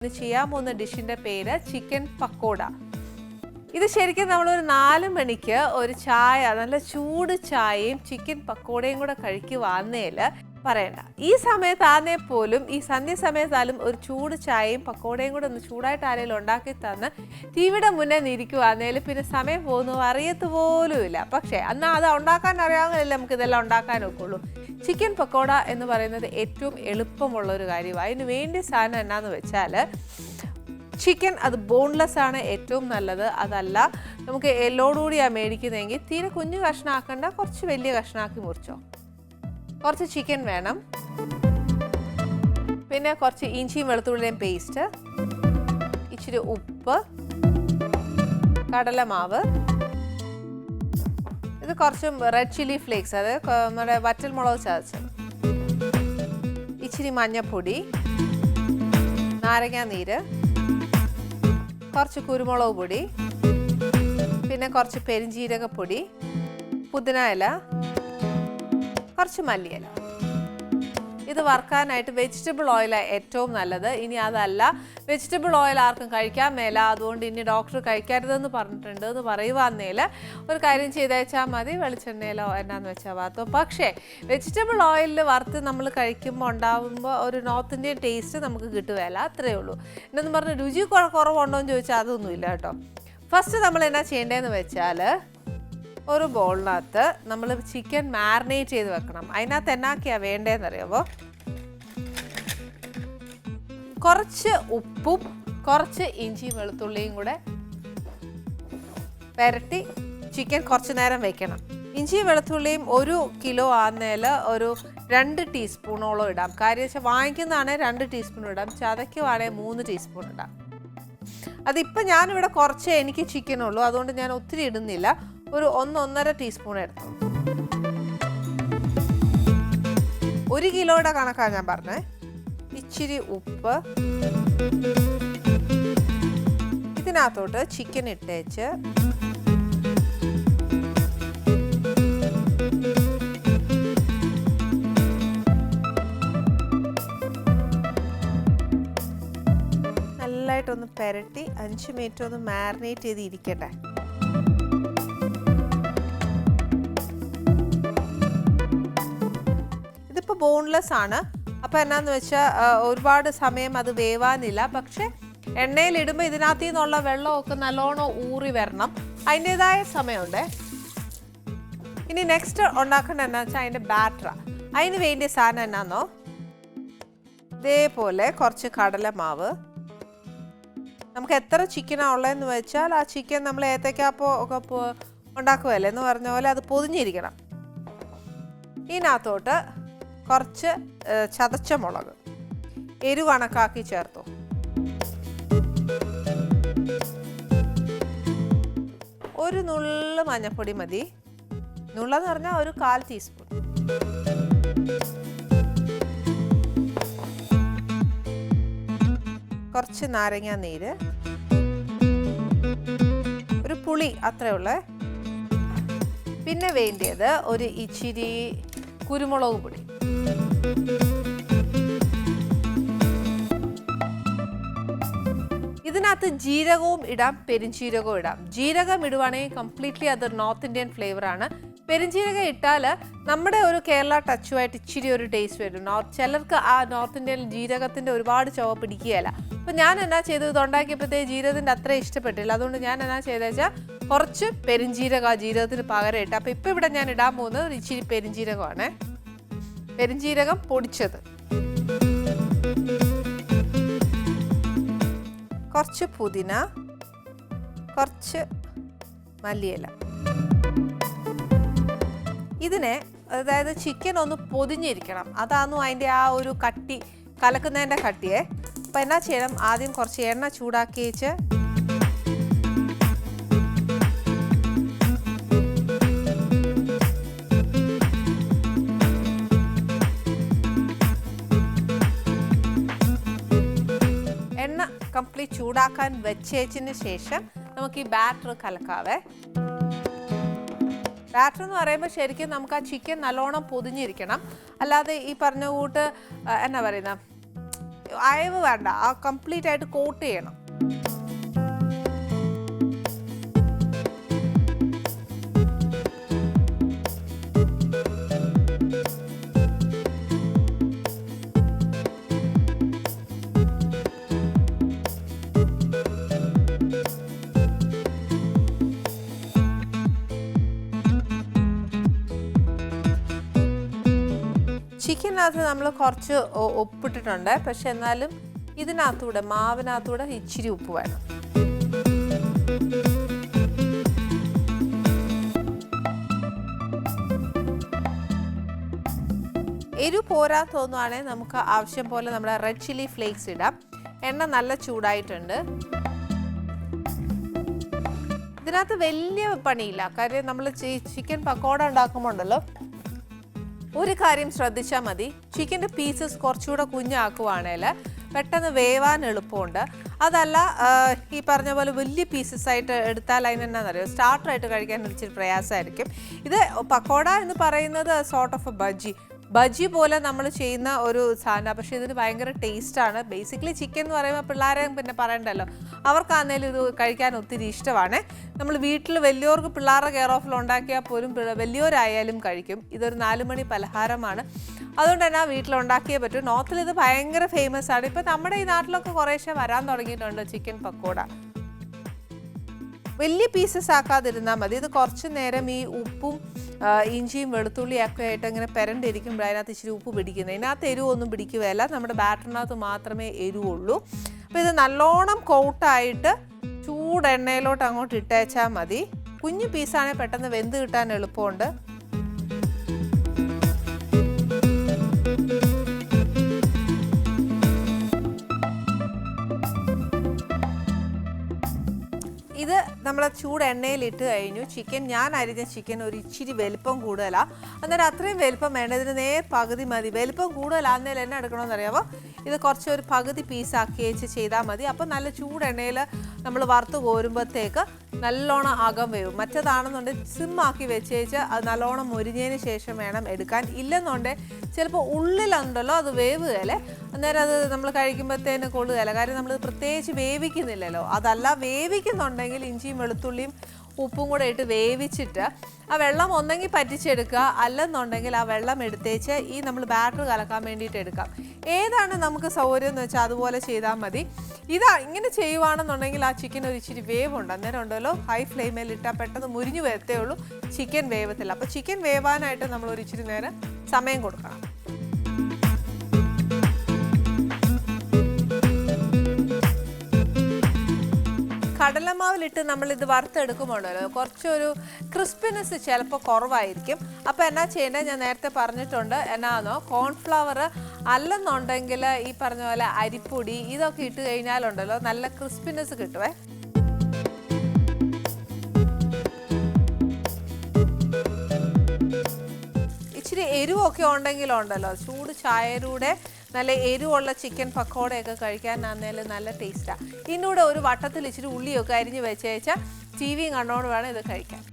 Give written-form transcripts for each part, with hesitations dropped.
ഇന്ന് ചെയ്യാൻ പോകുന്ന ഡിഷിൻ്റെ പേര് ചിക്കൻ പക്കോട. ഇത് ശരിക്കും നമ്മളൊരു 4 മണിക്ക് ഒരു ചായ, നല്ല ചൂട് ചായയും ചിക്കൻ പക്കോടയും കൂടെ കഴിക്കുവാന്നേൽ പറയണ്ട. ഈ സമയത്താന്നേ പോലും, ഈ സന്ധ്യ സമയത്താലും ഒരു ചൂട് ചായയും പക്കോടയും കൂടെ ഒന്ന് ചൂടായിട്ട് ആരെങ്കിലും ഉണ്ടാക്കി തന്ന് ടിവിയുടെ മുന്നേ നിൽക്കുവാന്നേൽ പിന്നെ സമയം പോകുന്നു അറിയത്ത് പോലുമില്ല. പക്ഷേ എന്നാൽ അത് ഉണ്ടാക്കാൻ അറിയാമെങ്കിലല്ലേ നമുക്ക് ഇതെല്ലാം ഉണ്ടാക്കാൻ ഒക്കുള്ളൂ. ചിക്കൻ പക്കോട എന്ന് പറയുന്നത് ഏറ്റവും എളുപ്പമുള്ളൊരു കാര്യമാണ്. അതിന് വേണ്ടി സാധനം എന്നാന്ന് വെച്ചാൽ ചിക്കൻ, അത് ബോൺലെസ് ആണ് ഏറ്റവും നല്ലത്. അതല്ല നമുക്ക് എല്ലോടുകൂടിയാണ് മേടിക്കുന്നതെങ്കിൽ തീരെ കുഞ്ഞു കഷ്ണമാക്കേണ്ട, കുറച്ച് വലിയ കഷ്ണമാക്കി മുറിച്ചോ. കുറച്ച് ചിക്കൻ വേണം, പിന്നെ കുറച്ച് ഇഞ്ചിയും വെളുത്തുള്ളിയും പേസ്റ്റ്, ഇച്ചിരി ഉപ്പ്, കടലമാവ്, ഇത് കുറച്ച് റെഡ് ചില്ലി ഫ്ലേക്സ്, അത് നമ്മുടെ വറ്റൽ മുളക് ചതച്ചത്, ഇച്ചിരി മഞ്ഞൾപ്പൊടി, നാരങ്ങാ നീര്, കുറച്ച് കുരുമുളക് പൊടി, പിന്നെ കുറച്ച് പെരിഞ്ജീരകപ്പൊടി, പുതിന ഇല, കുറച്ച് മല്ലിയില. ഇത് വറുക്കാനായിട്ട് വെജിറ്റബിൾ ഓയിലാണ് ഏറ്റവും നല്ലത്. ഇനി അതല്ല, വെജിറ്റബിൾ ഓയിൽ ആർക്കും കഴിക്കാൻ മേല, അതുകൊണ്ട് ഇനി ഡോക്ടർ കഴിക്കരുതെന്ന് പറഞ്ഞിട്ടുണ്ട് എന്ന് പറയുവാന്നേൽ ഒരു കാര്യം ചെയ്തേച്ചാൽ മതി, വെളിച്ചെണ്ണയിലോ എന്നാന്ന് വെച്ചാൽ വാർത്തോ. പക്ഷേ വെജിറ്റബിൾ ഓയിലിൽ വറുത്ത് നമ്മൾ കഴിക്കുമ്പോൾ ഉണ്ടാകുമ്പോൾ ഒരു നോർത്ത് ഇന്ത്യൻ ടേസ്റ്റ് നമുക്ക് കിട്ടുകയില്ല, അത്രയേ ഉള്ളൂ. എന്നു പറഞ്ഞ് രുചി കുറവുണ്ടോ എന്ന് ചോദിച്ചാൽ അതൊന്നുമില്ല കേട്ടോ. ഫസ്റ്റ് നമ്മൾ എന്നാ ചെയ്യേണ്ടതെന്ന് വെച്ചാൽ, ഒരു ബോളിനകത്ത് നമ്മൾ ചിക്കൻ മാരിനേറ്റ് ചെയ്ത് വെക്കണം. അതിനകത്ത് എന്നാക്കിയാണ് വേണ്ടതെന്നറിയാമോ? കുറച്ച് ഉപ്പും കുറച്ച് ഇഞ്ചി വെളുത്തുള്ളിയും കൂടെ പുരട്ടി ചിക്കൻ കുറച്ച് നേരം വെക്കണം. ഇഞ്ചി വെളുത്തുള്ളിയും 1 കിലോ ആന്നേൽ ഒരു 2 ടീസ്പൂണോളം ഇടാം. കാര്യം വെച്ചാൽ വാങ്ങിക്കുന്നതാണെങ്കിൽ 2 ടീസ്പൂൺ ഇടാം, ചതയ്ക്കുവാണെങ്കിൽ 3 ടീസ്പൂൺ ഇടാം. അതിപ്പോൾ ഞാനിവിടെ കുറച്ചേ എനിക്ക് ചിക്കനുള്ളൂ, അതുകൊണ്ട് ഞാൻ ഒത്തിരി ഇടുന്നില്ല. ഒരു 1-1.5 ടീസ്പൂൺ എടുത്തു. 1 കിലോയുടെ കണക്കാണ് ഞാൻ പറഞ്ഞത്. ഇച്ചിരി ഉപ്പ്, ഇതിനകത്തോട്ട് ചിക്കൻ ഇട്ടേച്ച് നല്ലതായിട്ടൊന്ന് പുരട്ടി 5 മിനിറ്റ് ഒന്ന് മാരിനേറ്റ് ചെയ്ത് ഇരിക്കട്ടെ. ഇതിപ്പോൾ ബോൺലെസ് ആണ്, അപ്പോൾ എന്നാന്ന് വെച്ചാൽ ഒരുപാട് സമയം അത് വേവാനില്ല. പക്ഷേ എണ്ണയിലിടുമ്പോൾ ഇതിനകത്തു നിന്നുള്ള വെള്ളമൊക്കെ നല്ലോണം ഊറി വരണം, അതിൻ്റെതായ സമയമുണ്ട്. ഇനി നെക്സ്റ്റ് ഉണ്ടാക്കേണ്ടത് എന്നാ വെച്ചാൽ അതിൻ്റെ ബാറ്ററാണ്. അതിന് വേണ്ടിയ സാധനം എന്നാന്നോ, ഇതേപോലെ കുറച്ച് കടലമാവ്. നമുക്ക് എത്ര ചിക്കനാണ് ഉള്ളതെന്ന് വെച്ചാൽ ആ ചിക്കൻ നമ്മൾ ഏത്തക്കാപ്പോ ഒക്കെ ഉണ്ടാക്കുമല്ലേ എന്ന് പറഞ്ഞ പോലെ അത് പൊതിഞ്ഞിരിക്കണം. ഇതിനകത്തോട്ട് കുറച്ച് ചതച്ച മുളക് എരിവ് കണക്കാക്കി ചേർത്തു. ഒരു നുള്ള് മഞ്ഞൾപ്പൊടി മതി. നുള്ളെന്ന് പറഞ്ഞാൽ ഒരു 1/4 ടീസ്പൂൺ. കുറച്ച് നാരങ്ങാ നീര്, ഒരു പുളി, അത്രേ ഉള്ളേ. പിന്നെ വേണ്ടിയത് ഒരു ഇച്ചിരി കുരുമുളക് പൊടി. ഇതിനകത്ത് ജീരകവും ഇടാം, പെരിഞ്ജീരകവും ഇടാം. ജീരകം ഇടുവാണെങ്കിൽ കംപ്ലീറ്റ്ലി അത് നോർത്ത് ഇന്ത്യൻ ഫ്ലേവറാണ്. പെരിഞ്ജീരകം ഇട്ടാൽ നമ്മുടെ ഒരു കേരള ടച്ചുമായിട്ട് ഇച്ചിരി ഒരു ടേസ്റ്റ് വരും. ചിലർക്ക് ആ നോർത്ത് ഇന്ത്യൻ ജീരകത്തിൻ്റെ ഒരുപാട് ചുവ പിടിക്കുകയല്ല. അപ്പോൾ ഞാൻ എന്നാ ചെയ്തത്, ഇതുണ്ടാക്കിയപ്പോഴത്തേക്ക് ജീരകത്തിൻ്റെ അത്ര ഇഷ്ടപ്പെട്ടില്ല. അതുകൊണ്ട് ഞാൻ എന്നാ ചെയ്തതെന്ന് വെച്ചാൽ കുറച്ച് പെരിഞ്ജീരകം ആ ജീരകത്തിന് പകരം ഇട്ട്. അപ്പോൾ ഇപ്പോൾ ഇവിടെ ഞാൻ ഇടാൻ പോകുന്നത് ഒരു ഇച്ചിരി പെരിഞ്ജീരകമാണ്. പെരിഞ്ജീരകം പൊടിച്ചത്, കുറച്ച് പുതിന, കുറച്ച് മല്ലിയില. ഇതിനെ, അതായത് ചിക്കൻ ഒന്ന് പൊതിഞ്ഞിരിക്കണം, അതാന്നു അതിൻ്റെ ആ ഒരു കട്ടി, കലക്കുന്നതിൻ്റെ കട്ടിയെ. അപ്പോൾ എന്നാ ചെയ്യണം, ആദ്യം കുറച്ച് എണ്ണ ചൂടാക്കി വെച്ച് എണ്ണ കംപ്ലീറ്റ് ചൂടാക്കാൻ വെച്ചതിന് ശേഷം നമുക്ക് ഈ ബാറ്റർ കലക്കാവേ. ബാറ്റർ എന്ന് പറയുമ്പോൾ ശരിക്കും നമുക്ക് ആ ചിക്കൻ നല്ലോണം പൊതിഞ്ഞിരിക്കണം. അല്ലാതെ ഈ പറഞ്ഞ കൂട്ട് എന്നാ പറയുന്ന അയവ് വേണ്ട, ആ കംപ്ലീറ്റ് ആയിട്ട് കോട്ട് ചെയ്യണം. ചിക്കനകത്ത് നമ്മൾ കുറച്ച് ഉപ്പിട്ടിട്ടുണ്ട്, പക്ഷെ എന്നാലും ഇതിനകത്തൂടെ മാവിനകത്തൂടെ ഇച്ചിരി ഉപ്പ് വേണം. എരിവ് പോരാ തോന്നുവാണെങ്കിൽ നമുക്ക് ആവശ്യം പോലെ നമ്മുടെ റെഡ് ചില്ലി ഫ്ലേക്സ് ഇടാം. എണ്ണ നല്ല ചൂടായിട്ടുണ്ട്. ഇതിനകത്ത് വലിയ പണിയില്ല, കാര്യം നമ്മൾ ചിക്കൻ പക്കോട ഉണ്ടാക്കുമ്പോണ്ടല്ലോ ഒരു കാര്യം ശ്രദ്ധിച്ചാൽ മതി. ചിക്കൻ്റെ പീസസ് കുറച്ചുകൂടെ കുഞ്ഞാക്കുവാണെങ്കിൽ പെട്ടെന്ന് വേവാൻ എളുപ്പമുണ്ട്. അതല്ല ഈ പറഞ്ഞ പോലെ വലിയ പീസസ് ആയിട്ട് എടുത്താൽ അതിനെന്നാണെന്നറിയോ, സ്റ്റാർട്ടറായിട്ട് കഴിക്കാൻ ഇച്ചിരി പ്രയാസമായിരിക്കും. ഇത് പക്കോട എന്ന് പറയുന്നത് സോർട്ട് ഓഫ് എ ബജി പോലെ നമ്മൾ ചെയ്യുന്ന ഒരു സാധനമാണ്, പക്ഷേ ഇതിന് ഭയങ്കര ടേസ്റ്റാണ്. ബേസിക്കലി ചിക്കൻ എന്ന് പറയുമ്പോൾ പിള്ളേരെ പിന്നെ പറയണ്ടല്ലോ, അവർക്കാണെങ്കിലും ഇത് കഴിക്കാൻ ഒത്തിരി ഇഷ്ടമാണ്. നമ്മൾ വീട്ടിൽ വലിയവർക്ക് പിള്ളേരുടെ കെയർ ഓഫിൽ ഉണ്ടാക്കിയാൽ പോലും വലിയവരായാലും കഴിക്കും. ഇതൊരു 4 മണി പലഹാരമാണ്, അതുകൊണ്ട് തന്നെ വീട്ടിലുണ്ടാക്കിയേ പറ്റും. നോർത്തിൽ ഇത് ഭയങ്കര ഫേമസ് ആണ്. ഇപ്പം നമ്മുടെ ഈ നാട്ടിലൊക്കെ കുറേശ്ശെ വരാൻ തുടങ്ങിയിട്ടുണ്ട് ചിക്കൻ പക്കോട. വലിയ പീസസ് ആക്കാതിരുന്നാൽ മതി. ഇത് കുറച്ച് നേരം ഈ ഉപ്പും ഇഞ്ചിയും വെളുത്തുള്ളിയൊക്കെ ആയിട്ട് ഇങ്ങനെ പെരണ്ടിരിക്കുമ്പോൾ അതിനകത്ത് ഇച്ചിരി ഉപ്പ് പിടിക്കുന്നത്. ഇതിനകത്ത് എരിവൊന്നും പിടിക്കുകയല്ല, നമ്മുടെ ബാറ്ററിനകത്ത് മാത്രമേ എരിവുള്ളൂ. അപ്പോൾ ഇത് നല്ലോണം കോട്ടായിട്ട് ചൂടെണ്ണയിലോട്ട് അങ്ങോട്ട് ഇട്ടേച്ചാൽ മതി. കുഞ്ഞു പീസാണെങ്കിൽ പെട്ടെന്ന് വെന്ത് കിട്ടാൻ എളുപ്പമുണ്ട്. ഇത് നമ്മൾ ചൂട് എണ്ണയിലിട്ട് കഴിഞ്ഞു. ചിക്കൻ, ഞാൻ അരിഞ്ഞ ചിക്കൻ ഒരു ഇച്ചിരി വലിപ്പം കൂടുതലാണ്. അന്നേരം അത്രയും വലിപ്പം വേണ്ട, ഇതിന് നേർ പകുതി മതി. വലിപ്പം കൂടുതലാന്നേരം എണ്ണ എടുക്കണമെന്ന് അറിയാമോ, ഇത് കുറച്ച് ഒരു പകുതി പീസാക്കി വെച്ച് ചെയ്താൽ മതി. അപ്പം നല്ല ചൂട് എണ്ണയിൽ നമ്മൾ വറുത്ത് കോരുമ്പോഴത്തേക്ക് നല്ലോണം അകം വേവും. മറ്റേതാണെന്നുണ്ടെങ്കിൽ സിമ്മാക്കി വെച്ചേച്ച് അത് നല്ലോണം മുരിഞ്ഞതിന് ശേഷം വേണം എടുക്കാൻ. ഇല്ലെന്നുണ്ടെങ്കിൽ ചിലപ്പോൾ ഉള്ളിലുണ്ടല്ലോ അത് വേവുകയല്ലേ, അന്നേരം അത് നമ്മൾ കഴിക്കുമ്പോഴത്തേന് കൊള്ളുകയല്ല. കാര്യം നമ്മൾ പ്രത്യേകിച്ച് വേവിക്കുന്നില്ലല്ലോ. അതല്ല വേവിക്കുന്നുണ്ടെങ്കിൽ ഇഞ്ചിയും വെളുത്തുള്ളിയും ഉപ്പും കൂടെ ഇട്ട് വേവിച്ചിട്ട് ആ വെള്ളം ഒന്നെങ്കിൽ പറ്റിച്ചെടുക്കുക, അല്ലെന്നുണ്ടെങ്കിൽ ആ വെള്ളം എടുത്തേച്ച് ഈ നമ്മൾ ബാറ്റർ കലക്കാൻ വേണ്ടിയിട്ട് എടുക്കാം. ഏതാണ് നമുക്ക് സൗകര്യം എന്ന് വെച്ചാൽ അതുപോലെ ചെയ്താൽ മതി. ഇങ്ങനെ ചെയ്യുവാണെന്നുണ്ടെങ്കിൽ ആ ചിക്കൻ ഒരു ഇച്ചിരി വേവുണ്ട്. അന്നേരം ഉണ്ടല്ലോ ഹൈ ഫ്ലെയിമിൽ ഇട്ടാൽ പെട്ടെന്ന് മുരിഞ്ഞു വരത്തേ ഉള്ളൂ, ചിക്കൻ വേവത്തില്ല. അപ്പോൾ ചിക്കൻ വേവാനായിട്ട് നമ്മൾ ഒരു ഇച്ചിരി നേരം സമയം കൊടുക്കണം. കടലമാവിലിട്ട് നമ്മളിത് വറുത്തെടുക്കുമ്പോഴല്ലോ കുറച്ചൊരു ക്രിസ്പിനെസ് ചിലപ്പോൾ കുറവായിരിക്കും. അപ്പോൾ എന്നാ ചെയ്യേണ്ടത് ഞാൻ നേരത്തെ പറഞ്ഞിട്ടുണ്ട്. എന്നാന്നോ, കോൺഫ്ലവർ അല്ലെന്നുണ്ടെങ്കിൽ ഈ പറഞ്ഞ പോലെ അരിപ്പൊടി ഇതൊക്കെ ഇട്ട് കഴിഞ്ഞാലുണ്ടല്ലോ നല്ല ക്രിസ്പിനെസ് കിട്ടുവേ. ഇച്ചിരി എരിവൊക്കെ ഉണ്ടെങ്കിലുണ്ടല്ലോ ചൂട് ചായയുടെ നല്ല എരിവുള്ള ചിക്കൻ പക്കോടയൊക്കെ കഴിക്കാനാന്നേലും നല്ല ടേസ്റ്റാണ്. ഇതിൻ്റെ കൂടെ ഒരു വട്ടത്തിൽ ഇച്ചിരി ഉള്ളിയൊക്കെ അരിഞ്ഞ് വെച്ചേച്ചാൽ ടി വിയും കണ്ടോണ്ട് വേണം ഇത് കഴിക്കാൻ.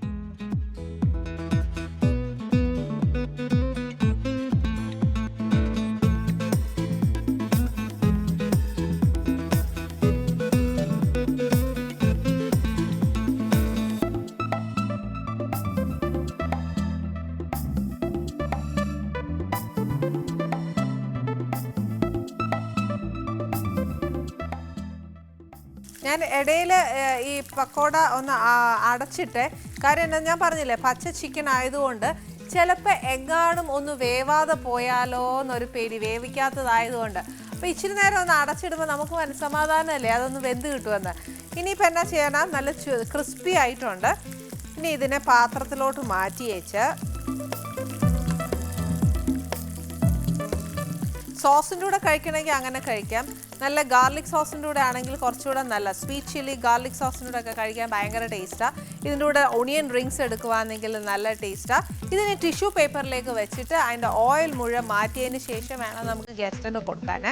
ഞാൻ ഇടയിൽ ഈ പക്കോട ഒന്ന് അടച്ചിട്ട്, കാര്യം എന്താ ഞാൻ പറഞ്ഞില്ലേ പച്ച ചിക്കൻ ആയതുകൊണ്ട് ചിലപ്പോൾ എങ്ങാനും ഒന്ന് വേവാതെ പോയാലോ എന്നൊരു പേടി, വേവിക്കാത്തതായതുകൊണ്ട്. അപ്പോൾ ഇച്ചിരി നേരം ഒന്ന് അടച്ചിടുമ്പോൾ നമുക്ക് മനസ്സമാധാനമല്ലേ അതൊന്ന് വെന്ത് കിട്ടുമെന്ന്. ഇനിയിപ്പോൾ എന്നാ ചെയ്യണം, നല്ല ക്രിസ്പി ആയിട്ടുണ്ട്. ഇനി ഇതിനെ പാത്രത്തിലോട്ട് മാറ്റി വെച്ച് സോസിൻ്റെ കൂടെ കഴിക്കണമെങ്കിൽ അങ്ങനെ കഴിക്കാം. നല്ല ഗാർലിക് സോസിൻ്റെ കൂടെ ആണെങ്കിൽ കുറച്ചുകൂടെ നല്ല സ്വീറ്റ് ചില്ലി ഗാർലിക് സോസിൻ്റെ കൂടെ ഒക്കെ കഴിക്കാൻ ഭയങ്കര ടേസ്റ്റാണ്. ഇതിൻ്റെ കൂടെ ഒണിയൻ റിങ്സ് എടുക്കുകയാണെങ്കിൽ നല്ല ടേസ്റ്റാണ്. ഇതിനെ ടിഷ്യൂ പേപ്പറിലേക്ക് വെച്ചിട്ട് അതിൻ്റെ ഓയിൽ മുഴുവൻ മാറ്റിയതിന് ശേഷം വേണം നമുക്ക് ഗസ്റ്റിന് കൊടുക്കാൻ.